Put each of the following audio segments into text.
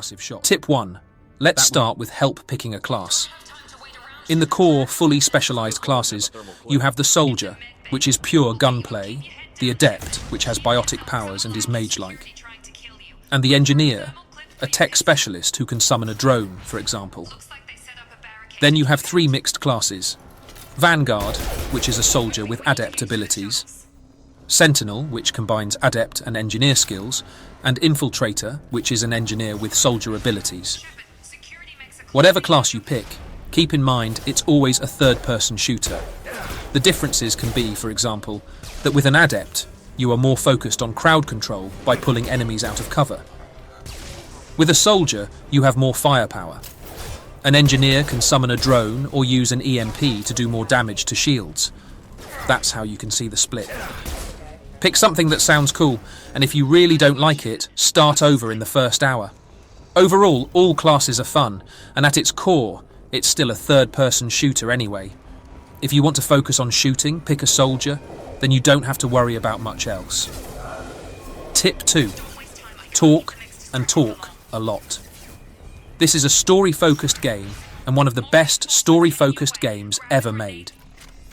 shot. Tip 1. Let's start with help picking a class. In the core, fully specialized classes, you have the soldier, which is pure gunplay, the adept, which has biotic powers and is mage-like, and the engineer, a tech specialist who can summon a drone, for example. Then you have 3 mixed classes: Vanguard, which is a soldier with adept abilities, Sentinel, which combines adept and engineer skills, and Infiltrator, which is an engineer with soldier abilities. Whatever class you pick, keep in mind it's always a third-person shooter. The differences can be, for example, that with an adept, you are more focused on crowd control by pulling enemies out of cover. With a soldier, you have more firepower. An engineer can summon a drone or use an EMP to do more damage to shields. That's how you can see the split. Pick something that sounds cool, and if you really don't like it, start over in the first hour. Overall, all classes are fun, and at its core, it's still a third-person shooter anyway. If you want to focus on shooting, pick a soldier, then you don't have to worry about much else. Tip 2. Talk and talk a lot. This is a story-focused game, and one of the best story-focused games ever made.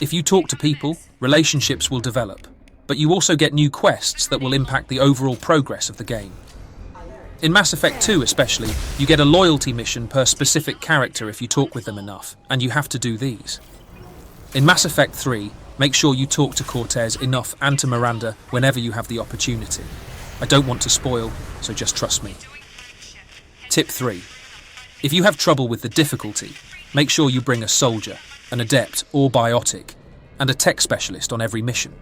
If you talk to people, relationships will develop, but you also get new quests that will impact the overall progress of the game. In Mass Effect 2 especially, you get a loyalty mission per specific character if you talk with them enough, and you have to do these. In Mass Effect 3, make sure you talk to Cortez enough and to Miranda whenever you have the opportunity. I don't want to spoil, so just trust me. Tip 3. If you have trouble with the difficulty, make sure you bring a soldier, an adept or biotic, and a tech specialist on every mission.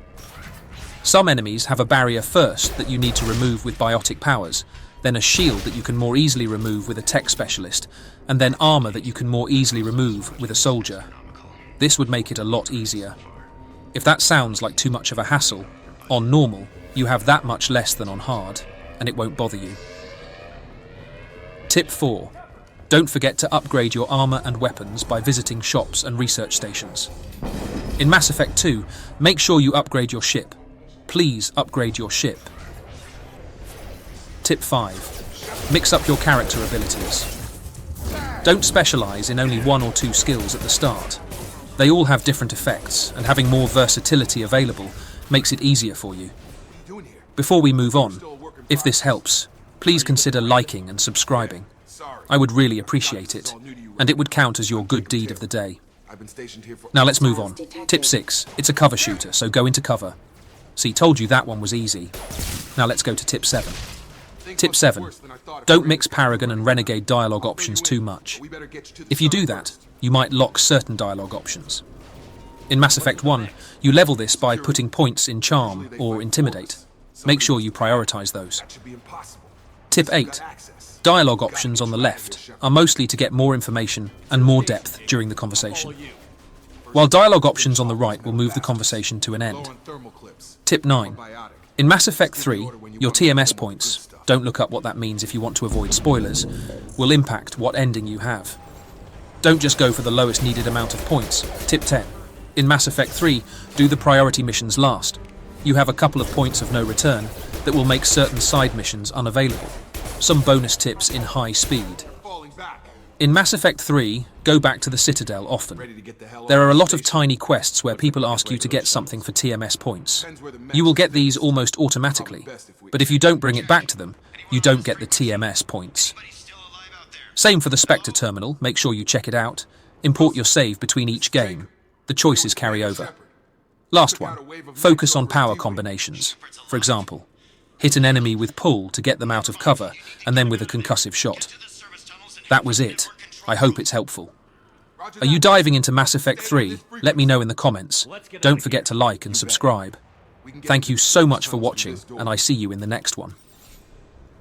Some enemies have a barrier first that you need to remove with biotic powers, then a shield that you can more easily remove with a tech specialist, and then armor that you can more easily remove with a soldier. This would make it a lot easier. If that sounds like too much of a hassle, on normal, you have that much less than on hard, and it won't bother you. Tip 4. Don't forget to upgrade your armor and weapons by visiting shops and research stations. In Mass Effect 2, make sure you upgrade your ship. Please upgrade your ship. Tip 5. Mix up your character abilities. Don't specialize in only 1 or 2 skills at the start. They all have different effects, and having more versatility available makes it easier for you. Before we move on, if this helps, please consider liking and subscribing. I would really appreciate it, and it would count as your good deed of the day. Now let's move on. Tip 6. It's a cover shooter, so go into cover. See, told you that one was easy. Now let's go to Tip 7. Tip 7. Don't mix Paragon and Renegade dialogue options too much. If you do that, you might lock certain dialogue options. In Mass Effect 1, you level this by putting points in Charm or Intimidate. Make sure you prioritize those. Tip 8. Dialogue options on the left are mostly to get more information and more depth during the conversation, while dialogue options on the right will move the conversation to an end. Tip 9. In Mass Effect 3, your TMS points, don't look up what that means if you want to avoid spoilers, will impact what ending you have. Don't just go for the lowest needed amount of points. Tip 10. In Mass Effect 3, do the priority missions last. You have a couple of points of no return that will make certain side missions unavailable. Some bonus tips in high speed. In Mass Effect 3, go back to the Citadel often. There are a lot of tiny quests where people ask you to get something for TMS points. You will get these almost automatically, but if you don't bring it back to them, you don't get the TMS points. Same for the Spectre terminal, make sure you check it out. Import your save between each game. The choices carry over. Last one, focus on power combinations. For example, hit an enemy with pull to get them out of cover, and then with a concussive shot. That was it. I hope it's helpful. Are you diving into Mass Effect 3? Let me know in the comments. Don't forget to like and subscribe. Thank you so much for watching, and I see you in the next one.